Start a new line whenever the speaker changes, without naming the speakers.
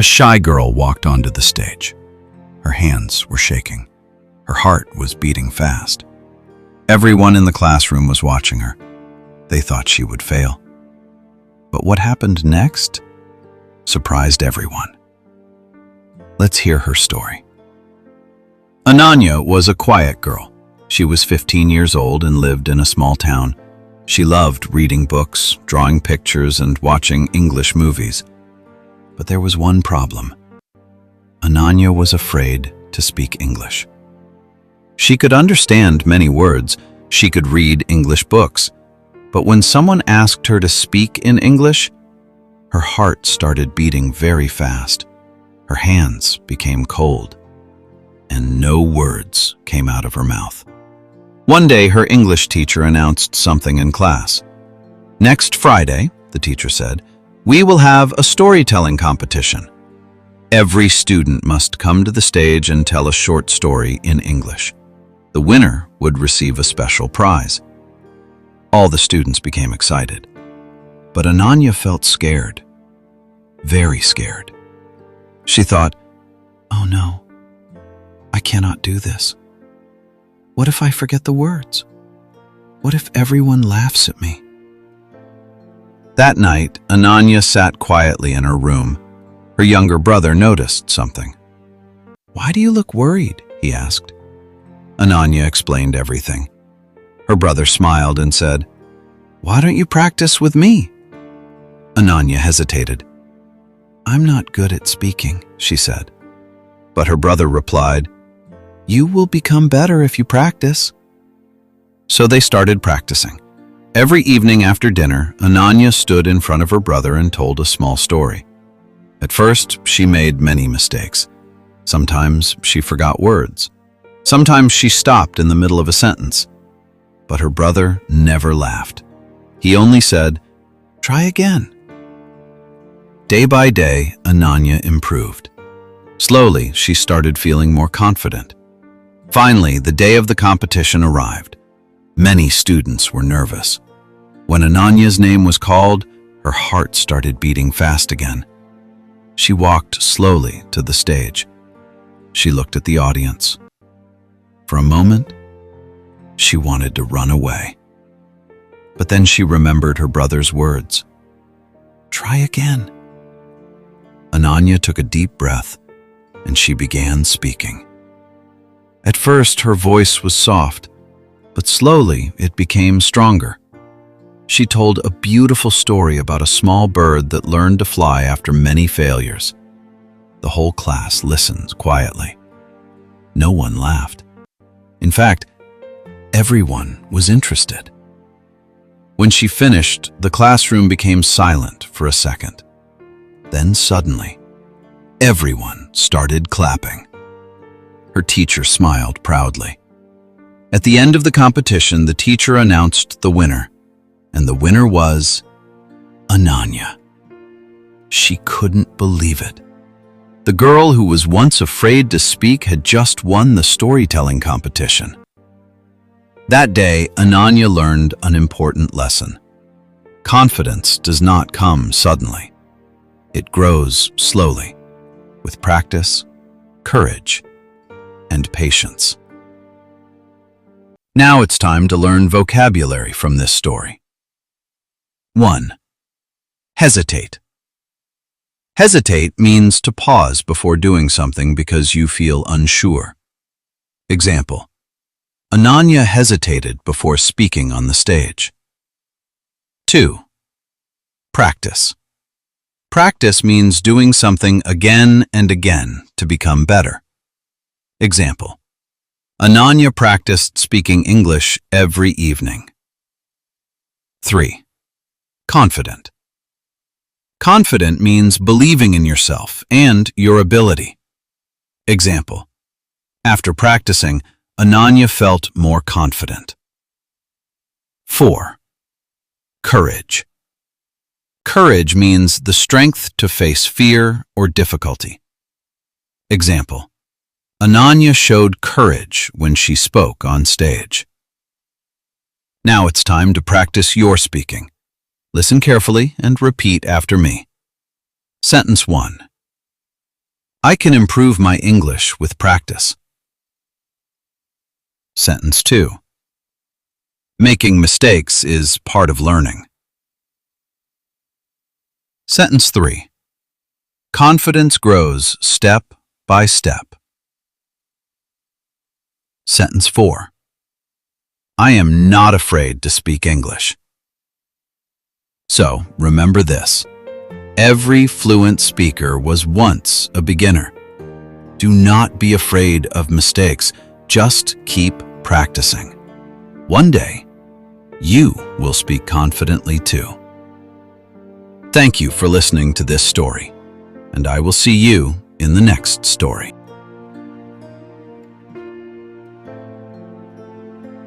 A shy girl walked onto the stage. Her hands were shaking. Her heart was beating fast. Everyone in the classroom was watching her. They thought she would fail. But what happened next surprised everyone. Let's hear her story. Ananya was a quiet girl. She was 15 years old and lived in a small town. She loved reading books, drawing pictures, and watching English movies. But there was one problem. Ananya was afraid to speak English. She could understand many words. She could read English books. But when someone asked her to speak in English, her heart started beating very fast. Her hands became cold, and no words came out of her mouth. One day, her English teacher announced something in class. "Next Friday," the teacher said, "we will have a storytelling competition. Every student must come to the stage and tell a short story in English. The winner would receive a special prize." All the students became excited, but Ananya felt scared, very scared. She thought, "Oh no, I cannot do this. What if I forget the words? What if everyone laughs at me?" That night, Ananya sat quietly in her room. Her younger brother noticed something. "Why do you look worried?" he asked. Ananya explained everything. Her brother smiled and said, "Why don't you practice with me?" Ananya hesitated. "I'm not good at speaking," she said. But her brother replied, "You will become better if you practice." So they started practicing. Every evening after dinner, Ananya stood in front of her brother and told a small story. At first, she made many mistakes. Sometimes she forgot words. Sometimes she stopped in the middle of a sentence. But her brother never laughed. He only said, "Try again." Day by day, Ananya improved. Slowly, she started feeling more confident. Finally, the day of the competition arrived. Many students were nervous. When Ananya's name was called, her heart started beating fast again. She walked slowly to the stage. She looked at the audience. For a moment, she wanted to run away. But then she remembered her brother's words. "Try again." Ananya took a deep breath, and she began speaking. At first, her voice was soft, but slowly it became stronger. She told a beautiful story about a small bird that learned to fly after many failures. The whole class listened quietly. No one laughed. In fact, everyone was interested. When she finished, the classroom became silent for a second. Then suddenly, everyone started clapping. Her teacher smiled proudly. At the end of the competition, the teacher announced the winner, and the winner was Ananya. She couldn't believe it. The girl who was once afraid to speak had just won the storytelling competition. That day, Ananya learned an important lesson. Confidence does not come suddenly. It grows slowly, with practice, courage, and patience. Now it's time to learn vocabulary from this story. 1. Hesitate. Hesitate means to pause before doing something because you feel unsure. Example: Ananya hesitated before speaking on the stage. 2. Practice. Practice means doing something again and again to become better. Example: Ananya practiced speaking English every evening. 3. Confident. Confident means believing in yourself and your ability. Example: After practicing, Ananya felt more confident. 4. Courage. Courage means the strength to face fear or difficulty. Example: Ananya showed courage when she spoke on stage. Now it's time to practice your speaking. Listen carefully and repeat after me. Sentence 1. I can improve my English with practice. Sentence 2. Making mistakes is part of learning. Sentence 3. Confidence grows step by step. Sentence 4. I am not afraid to speak English. So, remember this. Every fluent speaker was once a beginner. Do not be afraid of mistakes. Just keep practicing. One day, you will speak confidently too. Thank you for listening to this story, and I will see you in the next story.